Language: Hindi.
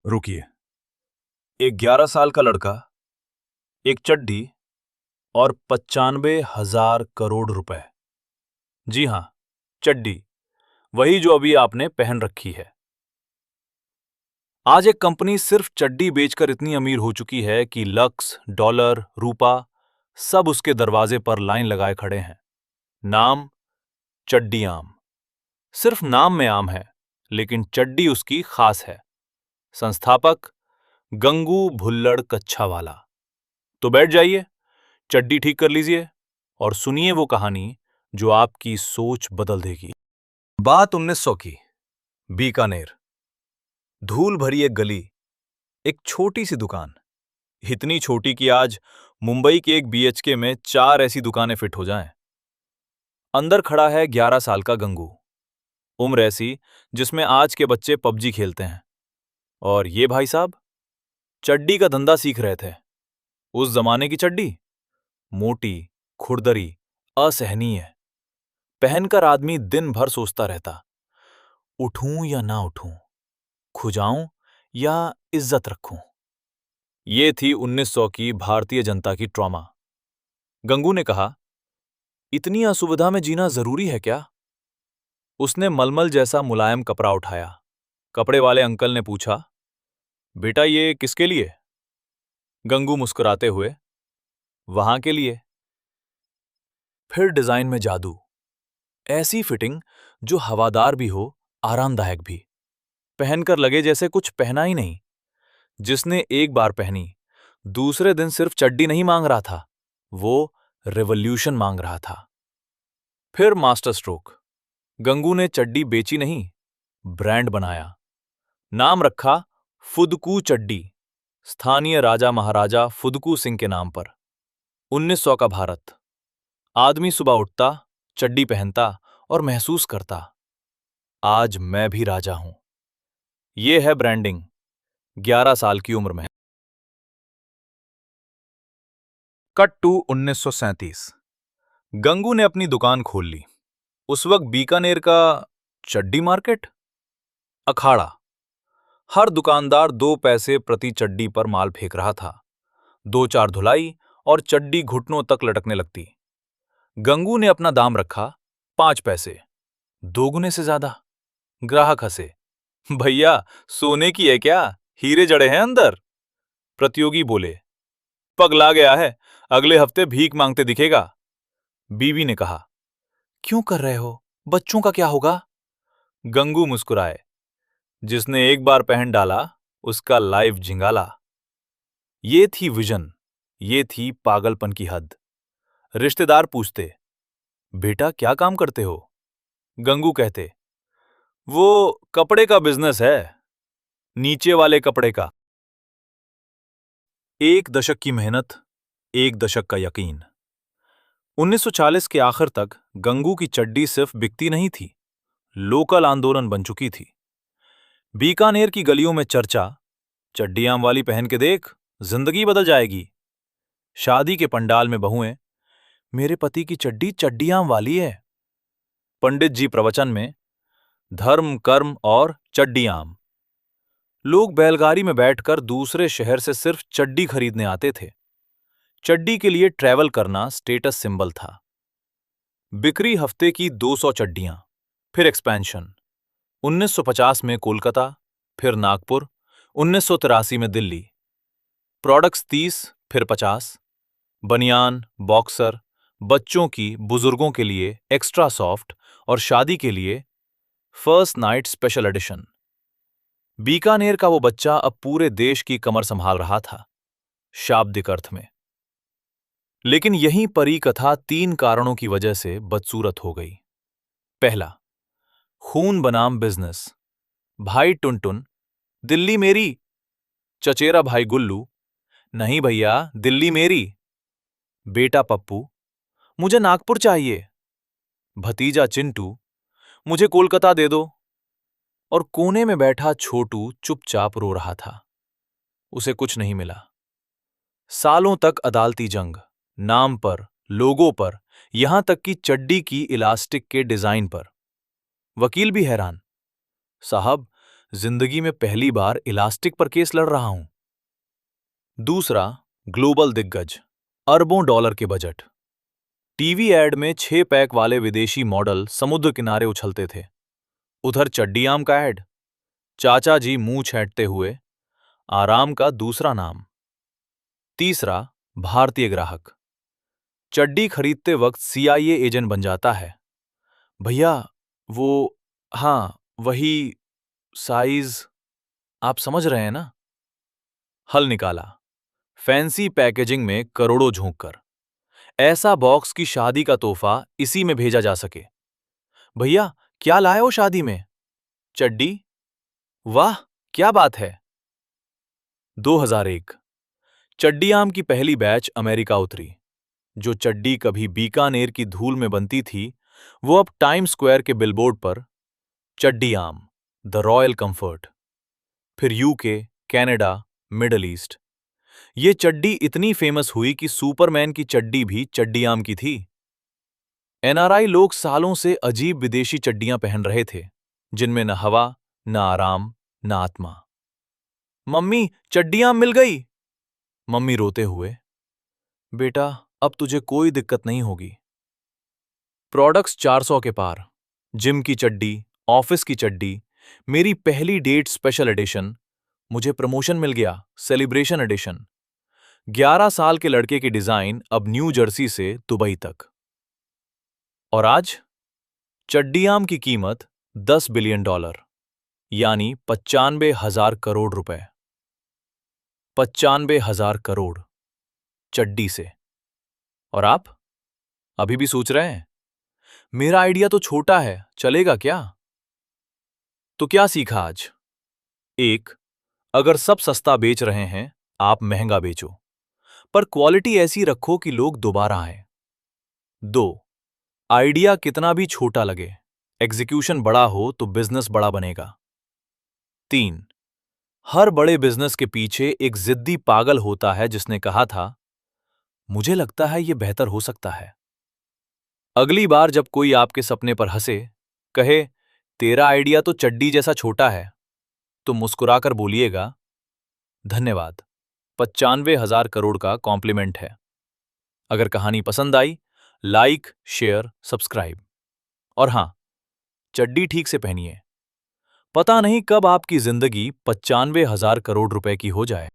रुकिए। एक 11 साल का लड़का, एक चड्डी और 95,000 करोड़ रुपए। जी हां, चड्डी, वही जो अभी आपने पहन रखी है। आज एक कंपनी सिर्फ चड्डी बेचकर इतनी अमीर हो चुकी है कि लक्स, डॉलर, रूपा सब उसके दरवाजे पर लाइन लगाए खड़े हैं। नाम चड्डी आम। सिर्फ नाम में आम है, लेकिन चड्डी उसकी खास है। संस्थापक गंगू भुल्लड़ कच्छावाला। तो बैठ जाइए, चड्डी ठीक कर लीजिए और सुनिए वो कहानी जो आपकी सोच बदल देगी। बात 1900 की, बीकानेर। धूल भरी एक गली, एक छोटी सी दुकान। इतनी छोटी कि आज मुंबई के एक बीएचके में 4 ऐसी दुकानें फिट हो जाएं। अंदर खड़ा है 11 साल का गंगू। उम्र ऐसी जिसमें आज के बच्चे पबजी खेलते हैं। और ये भाई साहब चड्डी का धंधा सीख रहे थे। उस जमाने की चड्डी, मोटी, खुरदरी, असहनीय। पहनकर आदमी दिन भर सोचता रहता, उठूं या ना उठूं, खुजाऊं या इज्जत रखूं। ये थी 1900 की भारतीय जनता की ट्रॉमा। गंगू ने कहा, इतनी असुविधा में जीना जरूरी है क्या? उसने मलमल जैसा मुलायम कपड़ा उठाया। कपड़े वाले अंकल ने पूछा, बेटा ये किसके लिए? गंगू मुस्कुराते हुए, वहां के लिए। फिर डिजाइन में जादू। ऐसी फिटिंग जो हवादार भी हो, आरामदायक भी। पहनकर लगे जैसे कुछ पहना ही नहीं। जिसने एक बार पहनी, दूसरे दिन सिर्फ चड्डी नहीं मांग रहा था, वो रिवॉल्यूशन मांग रहा था। फिर मास्टर स्ट्रोक। गंगू ने चड्डी बेची नहीं, ब्रांड बनाया। नाम रखा फुदकू चड्डी, स्थानीय राजा महाराजा फुदकू सिंह के नाम पर। 1900 का भारत। आदमी सुबह उठता, चड्डी पहनता और महसूस करता, आज मैं भी राजा हूं। यह है ब्रांडिंग, 11 साल की उम्र में। Cut to 1937। गंगू ने अपनी दुकान खोल ली। उस वक्त बीकानेर का चड्डी मार्केट अखाड़ा। हर दुकानदार 2 पैसे प्रति चड्डी पर माल फेंक रहा था। 2-4 धुलाई और चड्डी घुटनों तक लटकने लगती। गंगू ने अपना दाम रखा 5 पैसे, 2 गुने से ज्यादा। ग्राहक हंसे, भैया सोने की है क्या, हीरे जड़े हैं अंदर? प्रतियोगी बोले, पगला गया है, अगले हफ्ते भीख मांगते दिखेगा। बीवी ने कहा, क्यों कर रहे हो, बच्चों का क्या होगा? गंगू मुस्कुराए, जिसने एक बार पहन डाला उसका लाइफ झिंगाला। ये थी विजन, ये थी पागलपन की हद। रिश्तेदार पूछते, बेटा क्या काम करते हो? गंगू कहते, वो कपड़े का बिजनेस है, नीचे वाले कपड़े का। 1 दशक की मेहनत, 1 दशक का यकीन। 1940 के आखिर तक गंगू की चड्डी सिर्फ बिकती नहीं थी, लोकल आंदोलन बन चुकी थी। बीकानेर की गलियों में चर्चा, चड्डी आम वाली पहन के देख, जिंदगी बदल जाएगी। शादी के पंडाल में बहुएं, मेरे पति की चड्डी चड्डी आम वाली है। पंडित जी प्रवचन में, धर्म कर्म और चड्डी आम। लोग बैलगाड़ी में बैठकर दूसरे शहर से सिर्फ चड्डी खरीदने आते थे। चड्डी के लिए ट्रैवल करना स्टेटस सिंबल था। बिक्री हफ्ते की 200 चड्डियां, फिर एक्सपेंशन। 1950 में कोलकाता, फिर नागपुर, 1983 में दिल्ली। प्रोडक्ट्स 30, फिर 50। बनियान, बॉक्सर, बच्चों की, बुजुर्गों के लिए एक्स्ट्रा सॉफ्ट और शादी के लिए first night special edition. Bikaner का वो बच्चा अब पूरे देश की कमर संभाल रहा था, शाब्दिक अर्थ में। लेकिन यही परी कथा 3 कारणों की वजह से बदसूरत हो गई। पहला, खून बनाम बिजनेस। भाई टुनटुन, दिल्ली मेरी। चचेरा भाई गुल्लू, नहीं भैया दिल्ली मेरी। बेटा पप्पू, मुझे नागपुर चाहिए। भतीजा चिंटू, मुझे कोलकाता दे दो। और कोने में बैठा छोटू चुपचाप रो रहा था। उसे कुछ नहीं मिला। सालों तक अदालती जंग, नाम पर, लोगों पर, यहां तक कि चड्डी की इलास्टिक के डिजाइन पर। वकील भी हैरान, साहब जिंदगी में पहली बार इलास्टिक पर केस लड़ रहा हूं। दूसरा, ग्लोबल दिग्गज, अरबों डॉलर के बजट। टीवी एड में 6 पैक वाले विदेशी मॉडल समुद्र किनारे उछलते थे। उधर चड्डी आम का ऐड, चाचा जी मुंह छेंटते हुए, आराम का दूसरा नाम। तीसरा, भारतीय ग्राहक, चड्डी खरीदते वक्त सीआईए एजेंट बन जाता है। भैया, वो, हाँ, वही साइज, आप समझ रहे हैं ना? हल निकाला, फैंसी पैकेजिंग में करोड़ों झोंक कर, ऐसा बॉक्स की शादी का तोहफा इसी में भेजा जा सके। भैया, क्या लाए हो शादी में? चड्डी। वाह, क्या बात है। 2001, चड्डी आम की पहली बैच अमेरिका उतरी। जो चड्डी कभी बीकानेर की धूल में बनती थी, वो अब टाइम स्क्वायर के बिलबोर्ड पर, चड्डी आम, द रॉयल कंफर्ट। फिर यूके, कनाडा, मिडल ईस्ट। ये चड्डी इतनी फेमस हुई कि सुपरमैन की चड्डी भी चड्डी आम की थी। एनआरआई लोग सालों से अजीब विदेशी चड्डियां पहन रहे थे, जिनमें न हवा, न आराम, न आत्मा। मम्मी, चड्डी आम मिल गई। मम्मी रोते हुए, बेटा, अब तुझे कोई दिक्कत नहीं होगी। प्रोडक्ट्स 400 के पार, जिम की चड्डी, ऑफिस की चड्डी, मेरी पहली डेट स्पेशल एडिशन, मुझे प्रमोशन मिल गया, सेलिब्रेशन एडिशन। 11 साल के लड़के की डिजाइन अब न्यू जर्सी से दुबई तक। और आज चड्डी आम की कीमत $10 बिलियन, यानी 95,000 करोड़ रुपए। 95,000 करोड़ चड्डी से। और आप अभी भी सोच रहे हैं, मेरा आइडिया तो छोटा है, चलेगा क्या? तो क्या सीखा आज? एक, अगर सब सस्ता बेच रहे हैं, आप महंगा बेचो, पर क्वालिटी ऐसी रखो कि लोग दोबारा आए। 2, आइडिया कितना भी छोटा लगे, एग्जीक्यूशन बड़ा हो तो बिजनेस बड़ा बनेगा। 3, हर बड़े बिजनेस के पीछे एक जिद्दी पागल होता है जिसने कहा था, मुझे लगता है यह बेहतर हो सकता है। अगली बार जब कोई आपके सपने पर हंसे, कहे, तेरा आइडिया तो चड्डी जैसा छोटा है, तो मुस्कुराकर बोलिएगा, धन्यवाद, 95,000 करोड़ का कॉम्प्लीमेंट है। अगर कहानी पसंद आई, लाइक, शेयर, सब्सक्राइब। और हां, चड्डी ठीक से पहनिए, पता नहीं कब आपकी जिंदगी 95,000 करोड़ रुपए की हो जाए।